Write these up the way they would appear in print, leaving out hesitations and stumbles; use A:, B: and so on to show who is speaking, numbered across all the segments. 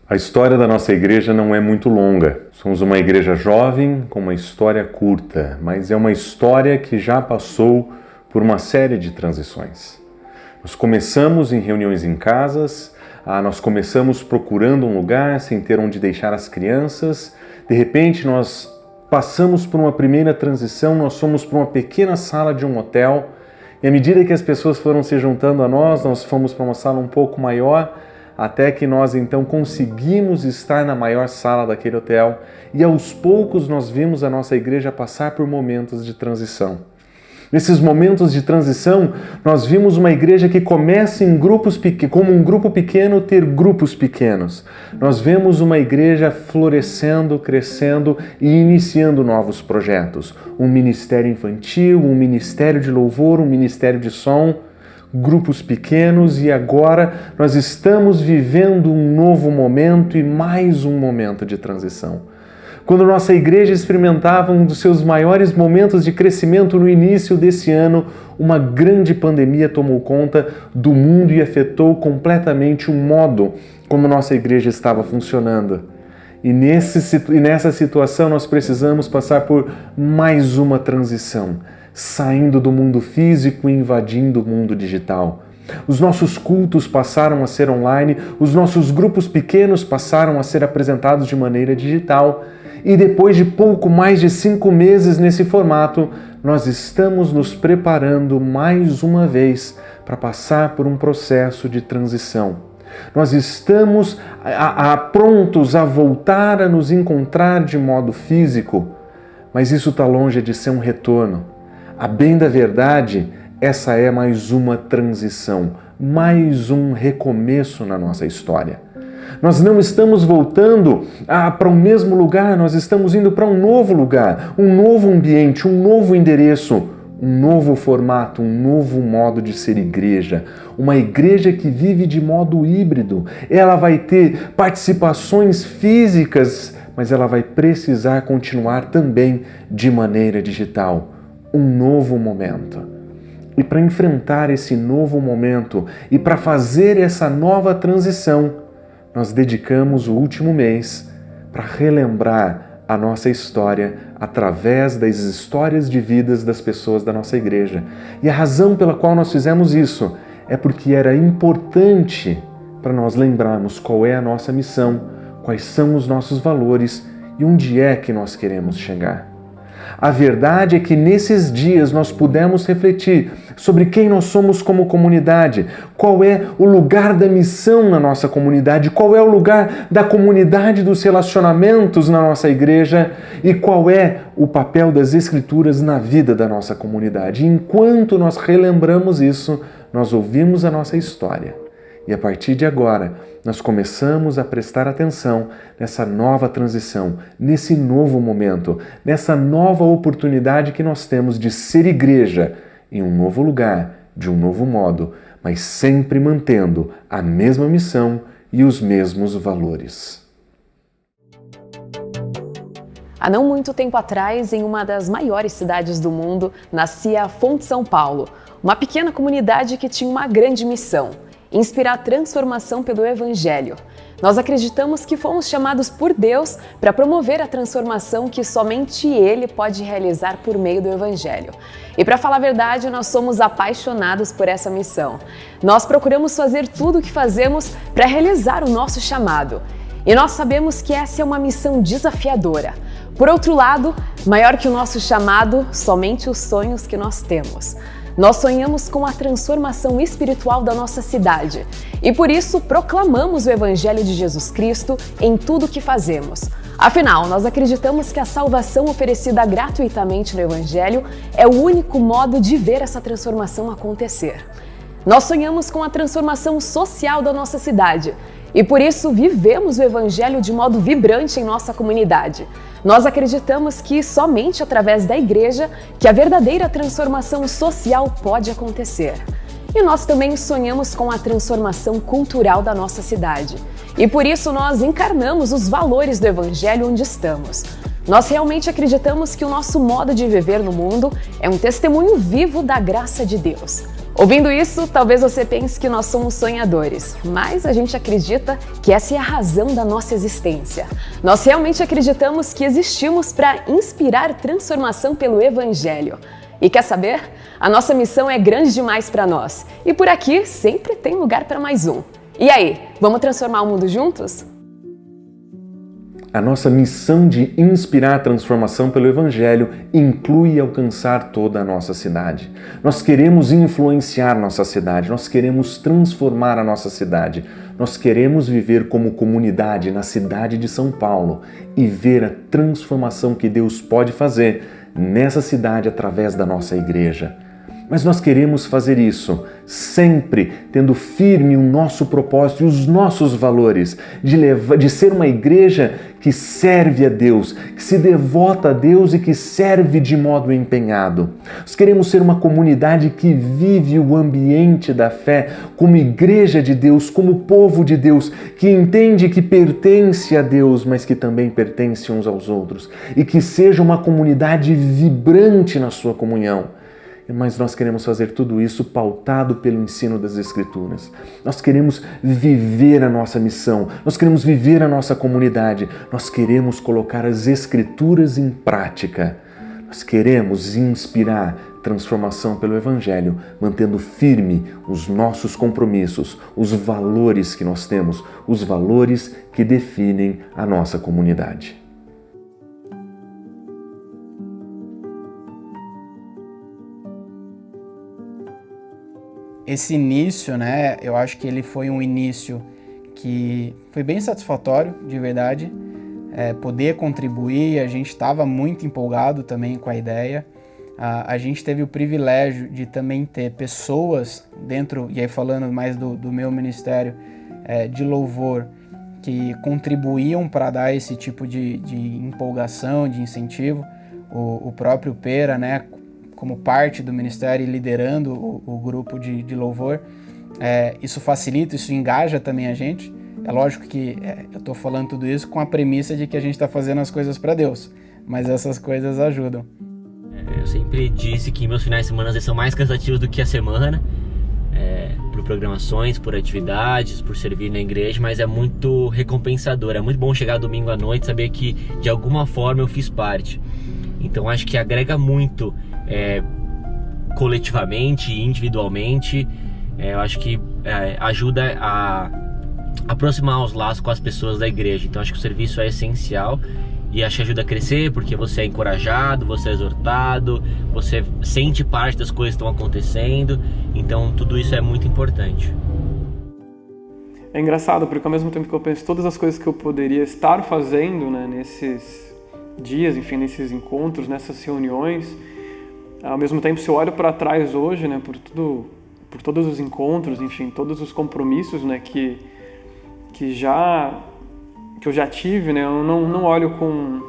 A: A história da nossa igreja não é muito longa. Somos uma igreja jovem com uma história curta, mas é uma história que já passou por uma série de transições. Nós começamos em reuniões em casas, nós começamos procurando um lugar sem ter onde deixar as crianças. De repente nós passamos por uma primeira transição, nós fomos para uma pequena sala de um hotel e à medida que as pessoas foram se juntando a nós fomos para uma sala um pouco maior, até que nós então conseguimos estar na maior sala daquele hotel e aos poucos nós vimos a nossa igreja passar por momentos de transição. Nesses momentos de transição, nós vimos uma igreja que começa em grupos como um grupo pequeno ter grupos pequenos. Nós vemos uma igreja florescendo, crescendo e iniciando novos projetos. Um ministério infantil, um ministério de louvor, um ministério de som, grupos pequenos, e agora nós estamos vivendo um novo momento e mais um momento de transição. Quando nossa igreja experimentava um dos seus maiores momentos de crescimento no início desse ano, uma grande pandemia tomou conta do mundo e afetou completamente o modo como nossa igreja estava funcionando. E nessa situação nós precisamos passar por mais uma transição, saindo do mundo físico e invadindo o mundo digital. Os nossos cultos passaram a ser online, os nossos grupos pequenos passaram a ser apresentados de maneira digital. E depois de pouco mais de 5 meses nesse formato, nós estamos nos preparando mais uma vez para passar por um processo de transição. Nós estamos prontos a voltar a nos encontrar de modo físico, mas isso está longe de ser um retorno. A bem da verdade, essa é mais uma transição, mais um recomeço na nossa história. Nós não estamos voltando para o mesmo lugar, nós estamos indo para um novo lugar, um novo ambiente, um novo endereço, um novo formato, um novo modo de ser igreja. Uma igreja que vive de modo híbrido. Ela vai ter participações físicas, mas ela vai precisar continuar também de maneira digital. Um novo momento. E para enfrentar esse novo momento e para fazer essa nova transição, nós dedicamos o último mês para relembrar a nossa história através das histórias de vidas das pessoas da nossa igreja. E a razão pela qual nós fizemos isso é porque era importante para nós lembrarmos qual é a nossa missão, quais são os nossos valores e onde é que nós queremos chegar. A verdade é que nesses dias nós pudemos refletir sobre quem nós somos como comunidade, qual é o lugar da missão na nossa comunidade, qual é o lugar da comunidade dos relacionamentos na nossa igreja e qual é o papel das Escrituras na vida da nossa comunidade. Enquanto nós relembramos isso, nós ouvimos a nossa história. E a partir de agora, nós começamos a prestar atenção nessa nova transição, nesse novo momento, nessa nova oportunidade que nós temos de ser igreja em um novo lugar, de um novo modo, mas sempre mantendo a mesma missão e os mesmos valores.
B: Há não muito tempo atrás, em uma das maiores cidades do mundo, nascia a Fonte São Paulo, uma pequena comunidade que tinha uma grande missão: inspirar transformação pelo Evangelho. Nós acreditamos que fomos chamados por Deus para promover a transformação que somente Ele pode realizar por meio do Evangelho. E para falar a verdade, nós somos apaixonados por essa missão. Nós procuramos fazer tudo o que fazemos para realizar o nosso chamado. E nós sabemos que essa é uma missão desafiadora. Por outro lado, maior que o nosso chamado, somente os sonhos que nós temos. Nós sonhamos com a transformação espiritual da nossa cidade e por isso proclamamos o Evangelho de Jesus Cristo em tudo o que fazemos. Afinal, nós acreditamos que a salvação oferecida gratuitamente no Evangelho é o único modo de ver essa transformação acontecer. Nós sonhamos com a transformação social da nossa cidade e por isso vivemos o Evangelho de modo vibrante em nossa comunidade. Nós acreditamos que somente através da igreja que a verdadeira transformação social pode acontecer. E nós também sonhamos com a transformação cultural da nossa cidade. E por isso nós encarnamos os valores do Evangelho onde estamos. Nós realmente acreditamos que o nosso modo de viver no mundo é um testemunho vivo da graça de Deus. Ouvindo isso, talvez você pense que nós somos sonhadores, mas a gente acredita que essa é a razão da nossa existência. Nós realmente acreditamos que existimos para inspirar transformação pelo Evangelho. E quer saber? A nossa missão é grande demais para nós. E por aqui sempre tem lugar para mais um. E aí, vamos transformar o mundo juntos?
A: A nossa missão de inspirar a transformação pelo Evangelho inclui alcançar toda a nossa cidade. Nós queremos influenciar nossa cidade, nós queremos transformar a nossa cidade. Nós queremos viver como comunidade na cidade de São Paulo e ver a transformação que Deus pode fazer nessa cidade através da nossa igreja. Mas nós queremos fazer isso sempre tendo firme o nosso propósito e os nossos valores, de ser uma igreja que serve a Deus, que se devota a Deus e que serve de modo empenhado. Nós queremos ser uma comunidade que vive o ambiente da fé como igreja de Deus, como povo de Deus, que entende que pertence a Deus, mas que também pertence uns aos outros, e que seja uma comunidade vibrante na sua comunhão. Mas nós queremos fazer tudo isso pautado pelo ensino das Escrituras. Nós queremos viver a nossa missão, nós queremos viver a nossa comunidade, nós queremos colocar as Escrituras em prática. Nós queremos inspirar transformação pelo Evangelho, mantendo firme os nossos compromissos, os valores que nós temos, os valores que definem a nossa comunidade.
C: Esse início, né, eu acho que ele foi um início que foi bem satisfatório, de verdade, poder contribuir, a gente estava muito empolgado também com a ideia, a gente teve o privilégio de também ter pessoas dentro, e aí falando mais do meu ministério de louvor, que contribuíam para dar esse tipo de empolgação, de incentivo, o próprio Pera, né, como parte do ministério e liderando o grupo de louvor, isso facilita, isso engaja também a gente. É lógico que eu estou falando tudo isso com a premissa de que a gente está fazendo as coisas para Deus, mas essas coisas ajudam.
D: Eu sempre disse que meus finais de semana são mais cansativos do que a semana, por programações, por atividades, por servir na igreja, mas é muito recompensador, é muito bom chegar domingo à noite e saber que de alguma forma eu fiz parte. Então acho que agrega muito coletivamente e individualmente. Eu acho que ajuda a aproximar os laços com as pessoas da igreja. Então acho que o serviço é essencial e acho que ajuda a crescer, porque você é encorajado, você é exortado, você sente parte das coisas que estão acontecendo. Então tudo isso é muito importante.
E: É engraçado, porque ao mesmo tempo que eu penso todas as coisas que eu poderia estar fazendo, né, nesses dias, enfim, nesses encontros, nessas reuniões, ao mesmo tempo, se eu olho para trás hoje, né, por todos os encontros, enfim, todos os compromissos, né, que eu já tive, né, eu não olho com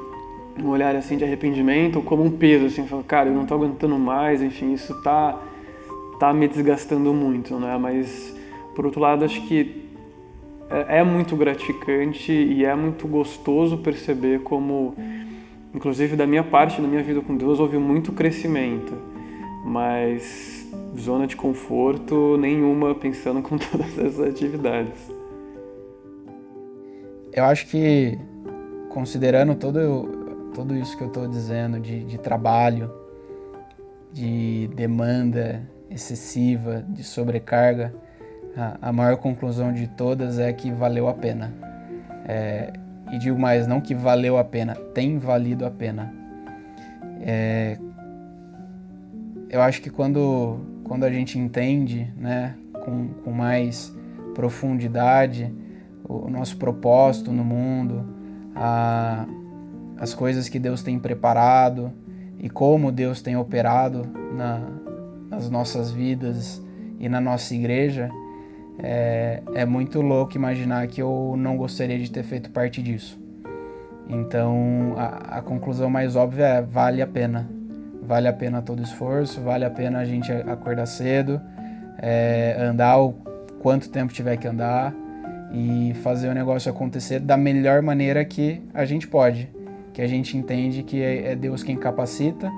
E: um olhar assim de arrependimento ou como um peso, assim, falo, cara, eu não estou aguentando mais, enfim, isso tá me desgastando muito, né, mas por outro lado, acho que é muito gratificante e é muito gostoso perceber como, inclusive da minha parte, na minha vida com Deus, houve muito crescimento, mas zona de conforto nenhuma pensando com todas essas atividades.
C: Eu acho que, considerando tudo isso que eu estou dizendo de trabalho, de demanda excessiva, de sobrecarga, a maior conclusão de todas é que valeu a pena. E digo mais, não que valeu a pena, tem valido a pena. Eu acho que quando a gente entende, né, com mais profundidade o nosso propósito no mundo, as coisas que Deus tem preparado e como Deus tem operado nas nossas vidas e na nossa igreja, é muito louco imaginar que eu não gostaria de ter feito parte disso. Então, a conclusão mais óbvia é: vale a pena. Vale a pena todo o esforço, vale a pena a gente acordar cedo, andar o quanto tempo tiver que andar e fazer o negócio acontecer da melhor maneira que a gente pode. que a gente entende que é Deus quem capacita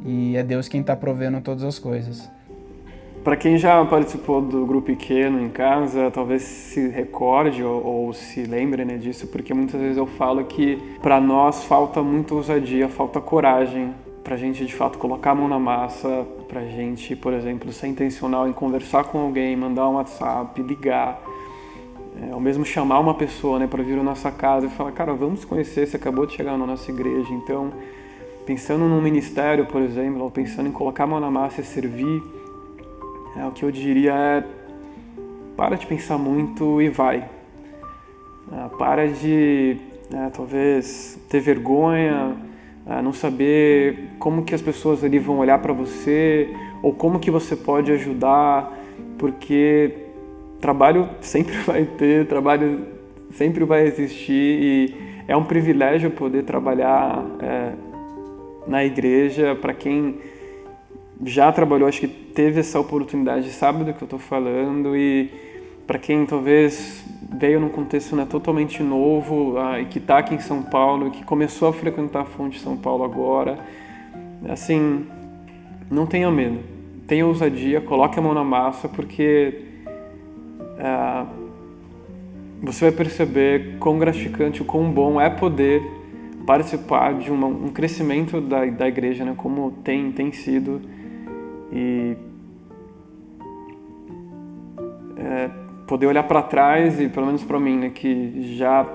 C: e é Deus quem está provendo todas as coisas.
E: Para quem já participou do grupo pequeno em casa, talvez se recorde ou se lembre, né, disso, porque muitas vezes eu falo que para nós falta muita ousadia, falta coragem para a gente de fato colocar a mão na massa, para a gente, por exemplo, ser intencional em conversar com alguém, mandar um WhatsApp, ligar, ou mesmo chamar uma pessoa, né, para vir à nossa casa e falar, cara, vamos conhecer, você acabou de chegar na nossa igreja, então, pensando num ministério, por exemplo, ou pensando em colocar a mão na massa e servir, o que eu diria é, para de pensar muito e vai. Para de, talvez, ter vergonha, não saber como que as pessoas ali vão olhar para você, ou como que você pode ajudar, porque trabalho sempre vai ter, trabalho sempre vai existir, e é um privilégio poder trabalhar na igreja. Para quem já trabalhou, acho que teve essa oportunidade, sabe do que eu estou falando, e para quem talvez veio num contexto, né, totalmente novo, e que está aqui em São Paulo, que começou a frequentar a Fonte São Paulo agora, assim, não tenha medo, tenha ousadia, coloque a mão na massa, porque você vai perceber quão gratificante, o quão bom é poder participar de um crescimento da igreja, né, como tem sido. E poder olhar para trás, e pelo menos para mim, né, que já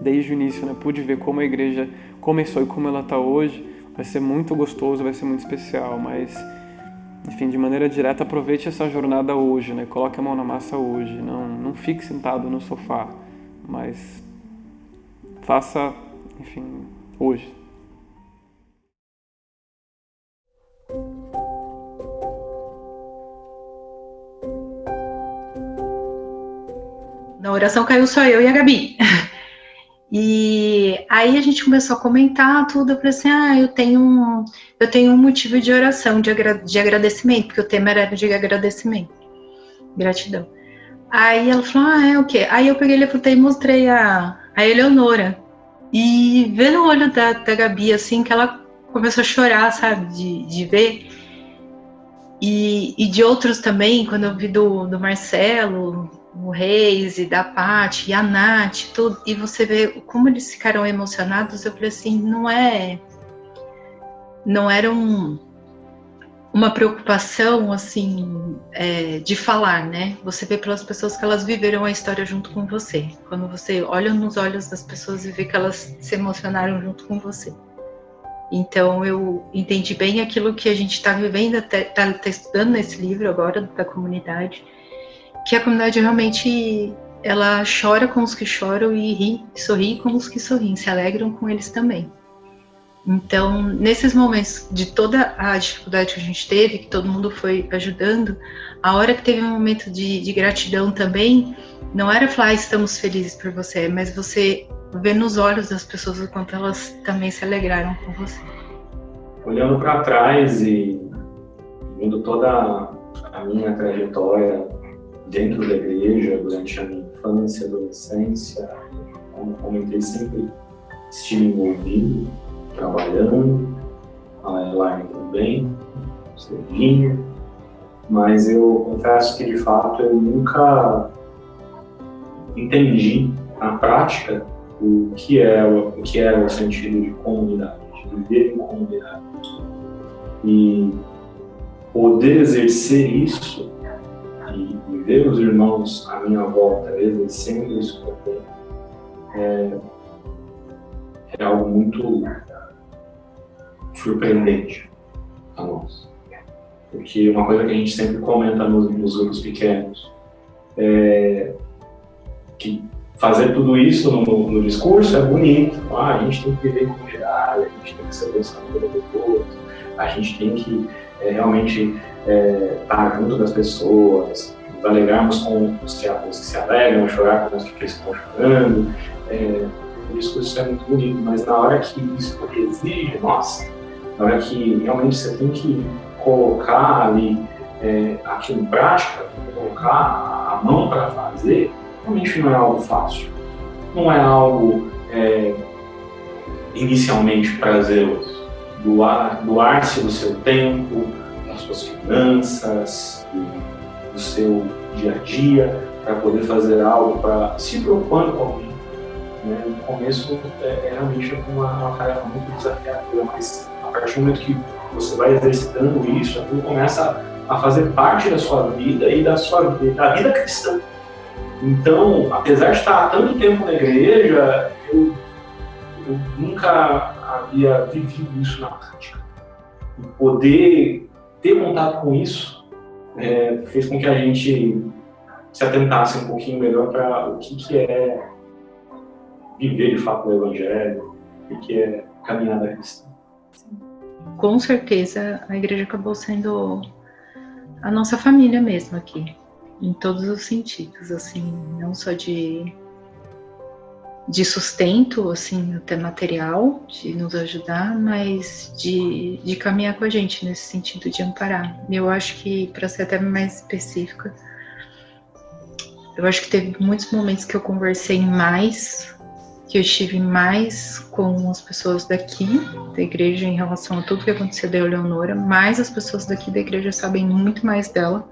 E: desde o início, né, pude ver como a igreja começou e como ela está hoje, vai ser muito gostoso, vai ser muito especial. Mas, enfim, de maneira direta, aproveite essa jornada hoje, né, coloque a mão na massa hoje, não fique sentado no sofá, mas faça, enfim, hoje.
F: Na oração caiu só eu e a Gabi. E aí a gente começou a comentar tudo. Eu falei assim, eu tenho um motivo de oração, de agradecimento, porque o tema era de agradecimento, gratidão. Aí ela falou, é o quê? Aí eu peguei, levantei e mostrei a Eleonora. E vendo o olho da Gabi, assim, que ela começou a chorar, sabe, de ver. E de outros também, quando eu vi do Marcelo, o Reis e da Paty e a Nath, tudo, e você vê como eles ficaram emocionados. Eu falei assim, não era uma preocupação assim de falar, né? Você vê pelas pessoas que elas viveram a história junto com você, quando você olha nos olhos das pessoas e vê que elas se emocionaram junto com você. Então eu entendi bem aquilo que a gente está vivendo, está estudando nesse livro agora da comunidade, que a comunidade realmente, ela chora com os que choram e sorri com os que sorriem, se alegram com eles também. Então, nesses momentos de toda a dificuldade que a gente teve, que todo mundo foi ajudando, a hora que teve um momento de gratidão também, não era falar, estamos felizes por você, mas você ver nos olhos das pessoas o quanto elas também se alegraram com você.
G: Olhando para trás e vendo toda a minha trajetória dentro da igreja, durante a minha infância, adolescência, como comentei, sempre estive envolvido, trabalhando, a Elaine também, servindo, mas eu confesso que de fato eu nunca entendi na prática o que é o sentido de comunidade, de viver em comunidade. E poder exercer isso e ver os irmãos à minha volta exercendo isso também é algo muito surpreendente a nós. Porque uma coisa que a gente sempre comenta nos grupos pequenos é que fazer tudo isso no discurso é bonito. A gente tem que viver em comunidade, a gente tem que ser pensador do outro, a gente tem que realmente estar junto das pessoas, nos alegrarmos com os que se alegram, chorar com os que estão chorando. O discurso é muito bonito, mas na hora que isso exige, na hora que realmente você tem que colocar ali aquilo em prática, colocar a mão para fazer, realmente não é algo fácil. Não é algo inicialmente prazeroso. Doar-se do seu tempo, das suas finanças, do seu dia a dia, para poder fazer algo, para se preocupando com alguém. Né? No começo é realmente uma tarefa muito desafiadora, mas a partir do momento que você vai exercitando isso, aquilo começa a fazer parte da sua vida e da vida cristã. Então, apesar de estar há tanto tempo na igreja, eu nunca havia vivido isso na prática. E poder ter contato com isso fez com que a gente se atentasse um pouquinho melhor para o que é viver de fato o Evangelho, o que é caminhada cristã.
F: Com certeza, a igreja acabou sendo a nossa família mesmo aqui, em todos os sentidos, assim, não só de sustento, assim, até material, de nos ajudar, mas de caminhar com a gente nesse sentido de amparar. Eu acho que, para ser até mais específica, eu acho que teve muitos momentos que eu conversei mais, que eu estive mais com as pessoas daqui da igreja em relação a tudo que aconteceu da Eleonora, mas as pessoas daqui da igreja sabem muito mais dela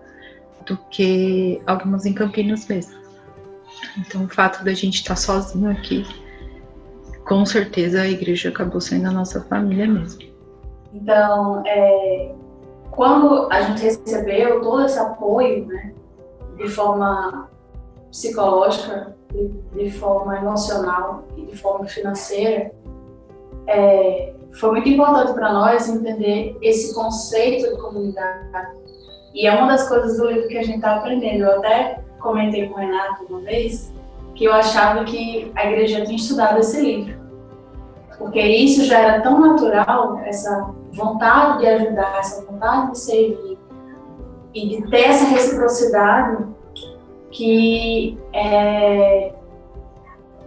F: do que algumas em Campinas mesmo. Então, o fato da gente estar sozinho aqui, com certeza a igreja acabou sendo a nossa família mesmo.
H: Então, quando a gente recebeu todo esse apoio, né, de forma psicológica, de forma emocional e de forma financeira, foi muito importante para nós entender esse conceito de comunidade. E é uma das coisas do livro que a gente está aprendendo. Eu até comentei com o Renato uma vez que eu achava que a igreja já tinha estudado esse livro, porque isso já era tão natural, essa vontade de ajudar, essa vontade de servir e de ter essa reciprocidade, que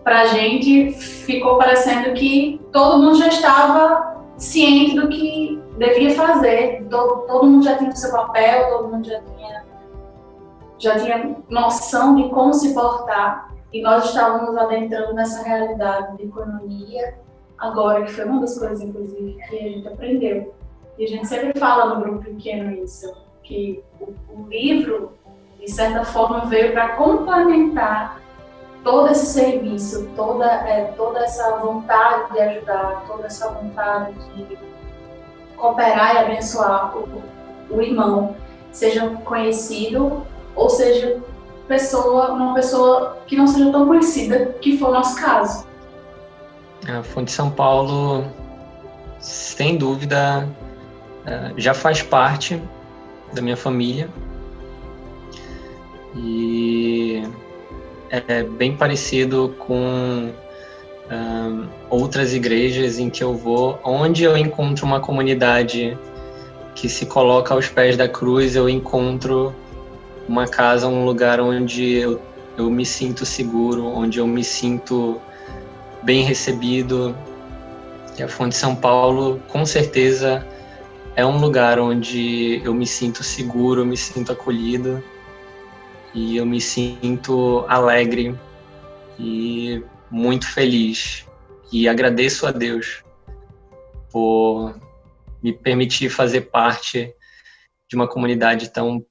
H: para a gente ficou parecendo que todo mundo já estava ciente do que devia fazer, todo mundo já tinha o seu papel, todo mundo já tinha noção de como se portar, e nós estávamos adentrando nessa realidade de economia agora, que foi uma das coisas, inclusive, que a gente aprendeu. E a gente sempre fala no grupo pequeno isso, que o livro, de certa forma, veio para complementar todo esse serviço, toda essa vontade de ajudar, toda essa vontade de cooperar e abençoar o irmão, seja conhecido ou seja uma pessoa que não seja tão conhecida, que foi o nosso caso.
I: A Fonte São Paulo, sem dúvida, já faz parte da minha família e é bem parecido com outras igrejas em que eu vou, onde eu encontro uma comunidade que se coloca aos pés da cruz, eu encontro uma casa, um lugar onde eu me sinto seguro, onde eu me sinto bem recebido. E a Fonte São Paulo, com certeza, é um lugar onde eu me sinto seguro, eu me sinto acolhido e eu me sinto alegre e muito feliz. E agradeço a Deus por me permitir fazer parte de uma comunidade tão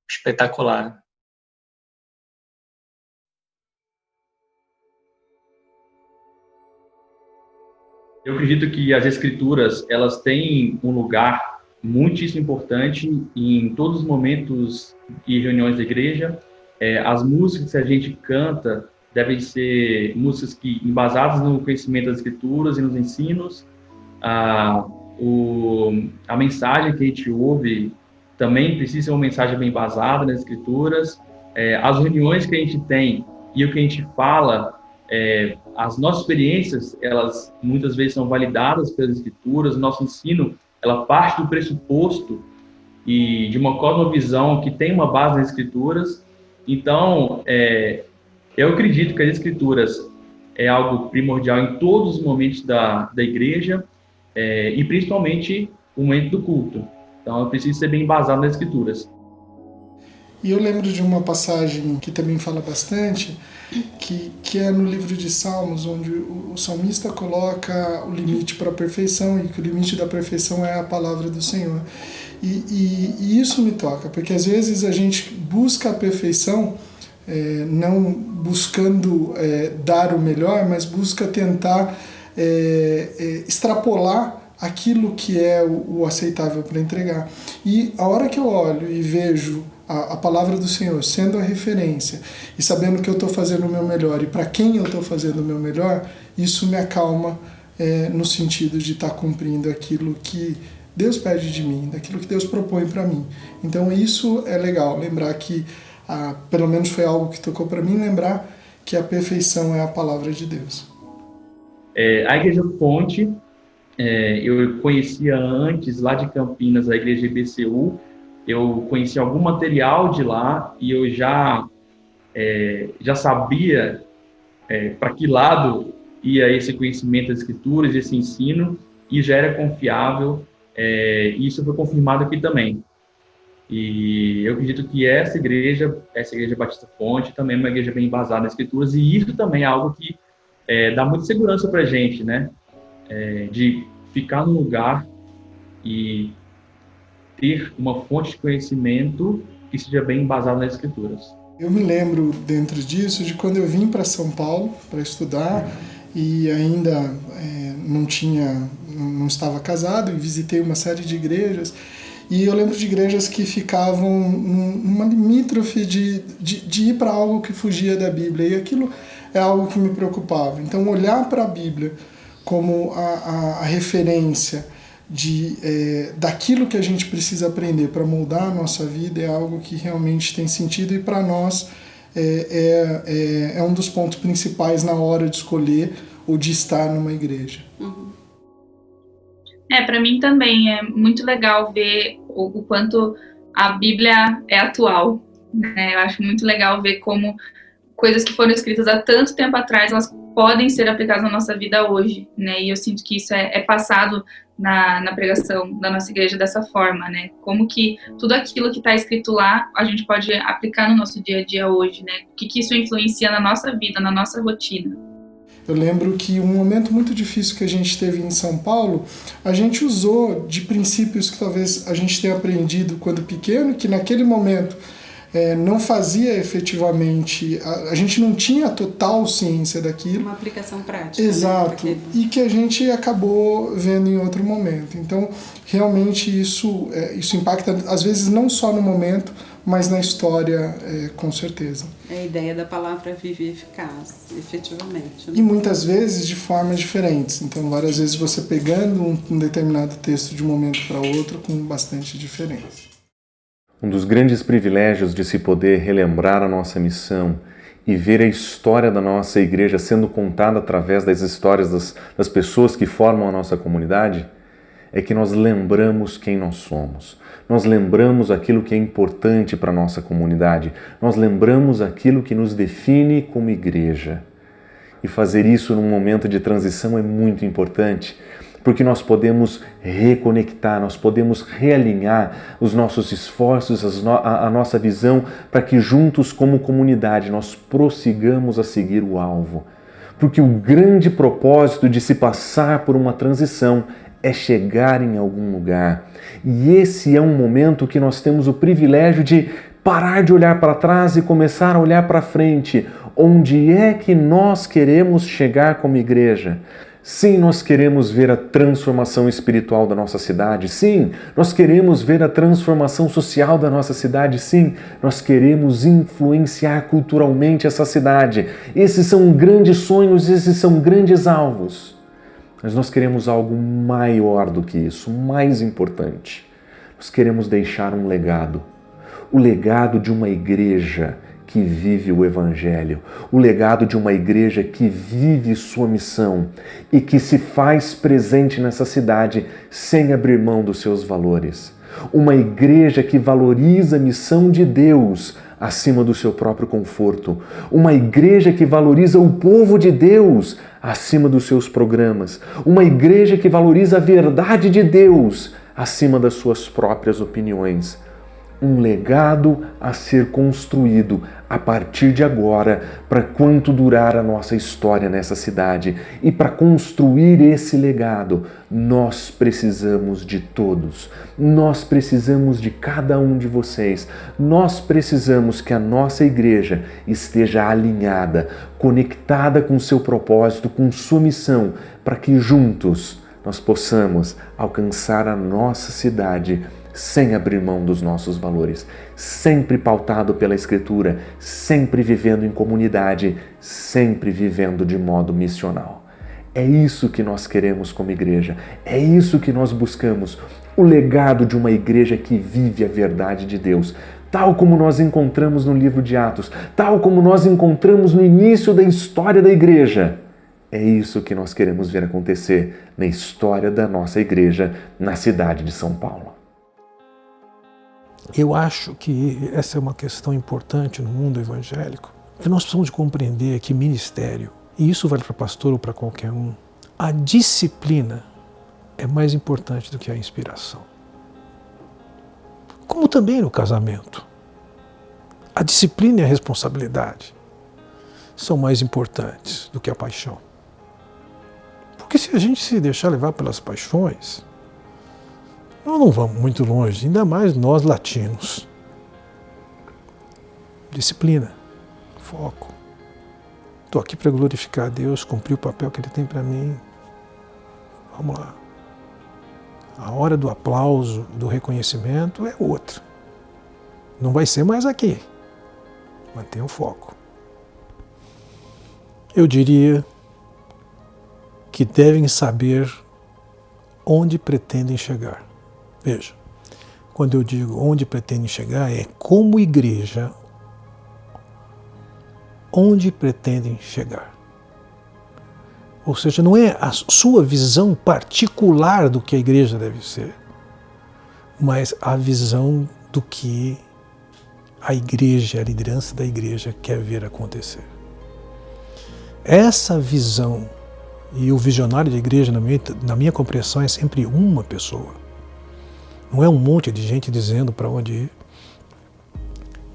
I: espetacular.
J: Eu acredito que as escrituras, elas têm um lugar muitíssimo importante em todos os momentos e reuniões da igreja. As músicas que a gente canta devem ser músicas embasadas no conhecimento das escrituras e nos ensinos. A mensagem que a gente ouve também precisa ser uma mensagem bem embasada nas escrituras. As reuniões que a gente tem e o que a gente fala, as nossas experiências, elas muitas vezes são validadas pelas escrituras. O nosso ensino, ela parte do pressuposto e de uma cosmovisão que tem uma base nas escrituras. Então, eu acredito que as escrituras é algo primordial em todos os momentos da igreja, e principalmente o momento do culto. Então, eu preciso ser bem embasado nas escrituras.
K: E eu lembro de uma passagem que também fala bastante, que é no livro de Salmos, onde o salmista coloca o limite para a perfeição e que o limite da perfeição é a palavra do Senhor. E isso me toca, porque às vezes a gente busca a perfeição, não buscando dar o melhor, mas busca tentar extrapolar aquilo que é o aceitável para entregar. E a hora que eu olho e vejo a palavra do Senhor sendo a referência e sabendo que eu estou fazendo o meu melhor e para quem eu estou fazendo o meu melhor, isso me acalma no sentido de estar cumprindo aquilo que Deus pede de mim, daquilo que Deus propõe para mim. Então isso é legal, lembrar que, pelo menos foi algo que tocou para mim, lembrar que a perfeição é a palavra de Deus.
J: A Igreja Fonte, eu conhecia antes, lá de Campinas, a Igreja IBCU. Eu conhecia algum material de lá e eu já sabia para que lado ia esse conhecimento das Escrituras, esse ensino, e já era confiável. E isso foi confirmado aqui também. E eu acredito que essa igreja Batista Fonte, também é uma igreja bem embasada nas Escrituras, e isso também é algo que dá muita segurança para a gente, né? De ficar no lugar e ter uma fonte de conhecimento que seja bem embasada nas Escrituras.
K: Eu me lembro, dentro disso, de quando eu vim para São Paulo para estudar e ainda não estava casado, e visitei uma série de igrejas. E eu lembro de igrejas que ficavam numa limítrofe de ir para algo que fugia da Bíblia. E aquilo é algo que me preocupava. Então, olhar para a Bíblia como a referência daquilo que a gente precisa aprender para moldar a nossa vida é algo que realmente tem sentido. E para nós é um dos pontos principais na hora de escolher ou de estar numa igreja.
H: Para mim também é muito legal ver o quanto a Bíblia é atual, né? Eu acho muito legal ver como coisas que foram escritas há tanto tempo atrás, elas podem ser aplicadas na nossa vida hoje, né? E eu sinto que isso é passado na pregação da nossa igreja dessa forma, né? Como que tudo aquilo que está escrito lá, a gente pode aplicar no nosso dia a dia hoje, né? O que isso influencia na nossa vida, na nossa rotina.
K: Eu lembro que um momento muito difícil que a gente teve em São Paulo, a gente usou de princípios que talvez a gente tenha aprendido quando pequeno, que naquele momento não fazia efetivamente, a gente não tinha total ciência daquilo.
L: Uma aplicação prática.
K: Exato, né? E que a gente acabou vendo em outro momento. Então, realmente isso impacta, às vezes, não só no momento, mas na história, com certeza.
L: É a ideia da palavra viva e eficaz, efetivamente. Né?
K: E muitas vezes de formas diferentes. Então, várias vezes você pegando um determinado texto de um momento para outro com bastante diferença.
A: Um dos grandes privilégios de se poder relembrar a nossa missão e ver a história da nossa igreja sendo contada através das histórias das pessoas que formam a nossa comunidade é que nós lembramos quem nós somos. Nós lembramos aquilo que é importante para a nossa comunidade. Nós lembramos aquilo que nos define como igreja. E fazer isso num momento de transição é muito importante, porque nós podemos reconectar, nós podemos realinhar os nossos esforços, a nossa visão, para que juntos, como comunidade, nós prossigamos a seguir o alvo. Porque o grande propósito de se passar por uma transição é chegar em algum lugar. E esse é um momento que nós temos o privilégio de parar de olhar para trás e começar a olhar para frente. Onde é que nós queremos chegar como igreja? Sim, nós queremos ver a transformação espiritual da nossa cidade. Sim, nós queremos ver a transformação social da nossa cidade. Sim, nós queremos influenciar culturalmente essa cidade. Esses são grandes sonhos, esses são grandes alvos. Mas nós queremos algo maior do que isso, mais importante. Nós queremos deixar um legado. O legado de uma igreja que vive o Evangelho, o legado de uma igreja que vive sua missão e que se faz presente nessa cidade sem abrir mão dos seus valores. Uma igreja que valoriza a missão de Deus acima do seu próprio conforto. Uma igreja que valoriza o povo de Deus acima dos seus programas. Uma igreja que valoriza a verdade de Deus acima das suas próprias opiniões. um legado a ser construído a partir de agora, para quanto durar a nossa história nessa cidade. E para construir esse legado, nós precisamos de todos. Nós precisamos de cada um de vocês. Nós precisamos que a nossa igreja esteja alinhada, conectada com seu propósito, com sua missão, para que juntos nós possamos alcançar a nossa cidade sem abrir mão dos nossos valores, sempre pautado pela Escritura, sempre vivendo em comunidade, sempre vivendo de modo missional. É isso que nós queremos como igreja, é isso que nós buscamos, o legado de uma igreja que vive a verdade de Deus, tal como nós encontramos no livro de Atos, tal como nós encontramos no início da história da igreja. É isso que nós queremos ver acontecer na história da nossa igreja na cidade de São Paulo.
M: Eu acho que essa é uma questão importante no mundo evangélico, que nós precisamos compreender que ministério, e isso vale para pastor ou para qualquer um, a disciplina é mais importante do que a inspiração. Como também no casamento. A disciplina e a responsabilidade são mais importantes do que a paixão. Porque se a gente se deixar levar pelas paixões, nós não vamos muito longe, ainda mais nós latinos. Disciplina, foco. Estou aqui para glorificar a Deus, cumprir o papel que Ele tem para mim. Vamos lá. A hora do aplauso, do reconhecimento é outra. Não vai ser mais aqui. Mantenha o foco. Eu diria que devem saber onde pretendem chegar. Veja, quando eu digo onde pretendem chegar, é como igreja, onde pretendem chegar. Ou seja, não é a sua visão particular do que a igreja deve ser, mas a visão do que a igreja, a liderança da igreja quer ver acontecer. Essa visão, e o visionário da igreja, na minha compreensão, é sempre uma pessoa. Não é um monte de gente dizendo para onde ir.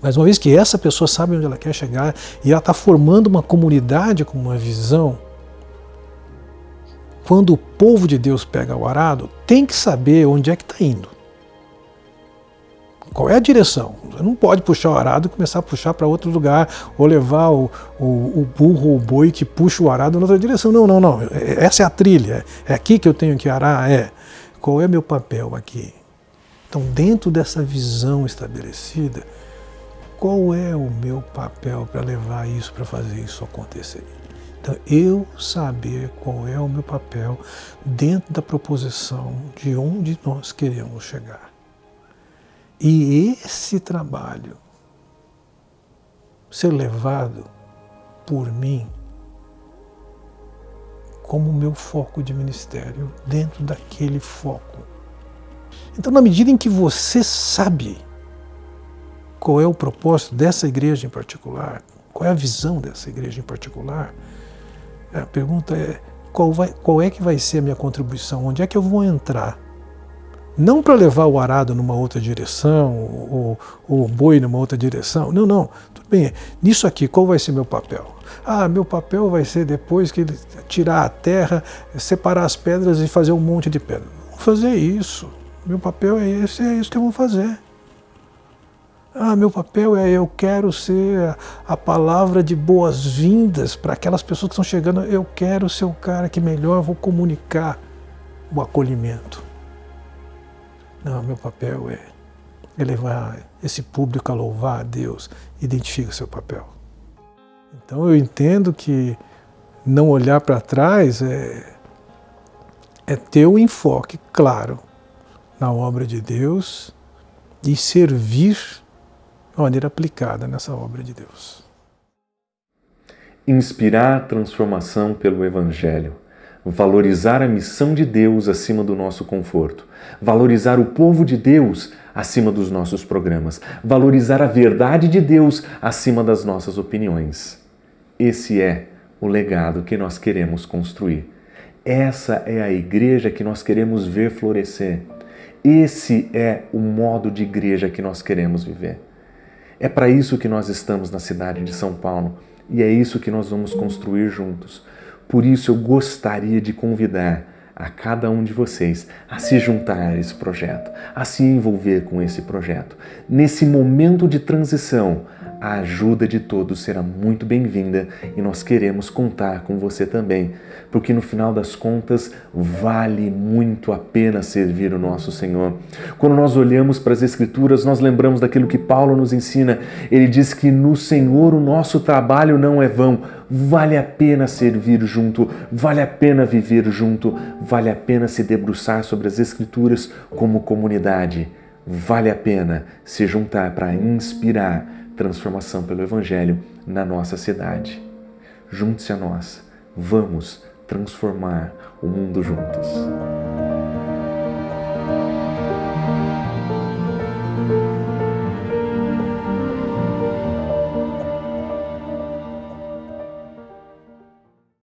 M: Mas uma vez que essa pessoa sabe onde ela quer chegar e ela está formando uma comunidade com uma visão, quando o povo de Deus pega o arado, tem que saber onde é que está indo. Qual é a direção? Você não pode puxar o arado e começar a puxar para outro lugar, ou levar o burro ou o boi que puxa o arado em outra direção. Não. Essa é a trilha. É aqui que eu tenho que arar. Qual é meu papel aqui? Então, dentro dessa visão estabelecida, qual é o meu papel para levar isso, para fazer isso acontecer? Então, eu saber qual é o meu papel dentro da proposição de onde nós queremos chegar. E esse trabalho ser levado por mim como meu foco de ministério dentro daquele foco. Então, na medida em que você sabe qual é o propósito dessa igreja em particular, qual é a visão dessa igreja em particular, a pergunta é qual é que vai ser a minha contribuição, onde é que eu vou entrar? Não para levar o arado numa outra direção, ou o boi numa outra direção. Não. Tudo bem. Nisso aqui, qual vai ser meu papel? Meu papel vai ser depois que ele tirar a terra, separar as pedras e fazer um monte de pedra. Vou fazer isso. Meu papel é esse, é isso que eu vou fazer. Meu papel é eu quero ser a palavra de boas-vindas para aquelas pessoas que estão chegando. Eu quero ser o cara que melhor vou comunicar o acolhimento. Não, meu papel é levar esse público a louvar a Deus. Identifica o seu papel. Então eu entendo que não olhar para trás é ter o enfoque claro na obra de Deus e servir de maneira aplicada nessa obra de Deus.
A: Inspirar transformação pelo Evangelho. Valorizar a missão de Deus acima do nosso conforto. Valorizar o povo de Deus acima dos nossos programas. Valorizar a verdade de Deus acima das nossas opiniões. Esse é o legado que nós queremos construir. Essa é a igreja que nós queremos ver florescer. Esse é o modo de igreja que nós queremos viver. É para isso que nós estamos na cidade de São Paulo e é isso que nós vamos construir juntos. Por isso eu gostaria de convidar a cada um de vocês a se juntar a esse projeto, a se envolver com esse projeto. Nesse momento de transição, a ajuda de todos será muito bem-vinda e nós queremos contar com você também, porque no final das contas vale muito a pena servir o nosso Senhor. Quando nós olhamos para as Escrituras, nós lembramos daquilo que Paulo nos ensina. Ele diz que no Senhor o nosso trabalho não é vão. Vale a pena servir junto, vale a pena viver junto, vale a pena se debruçar sobre as Escrituras como comunidade. Vale a pena se juntar para inspirar transformação pelo Evangelho na nossa cidade. Junte-se a nós. Vamos transformar o mundo juntos.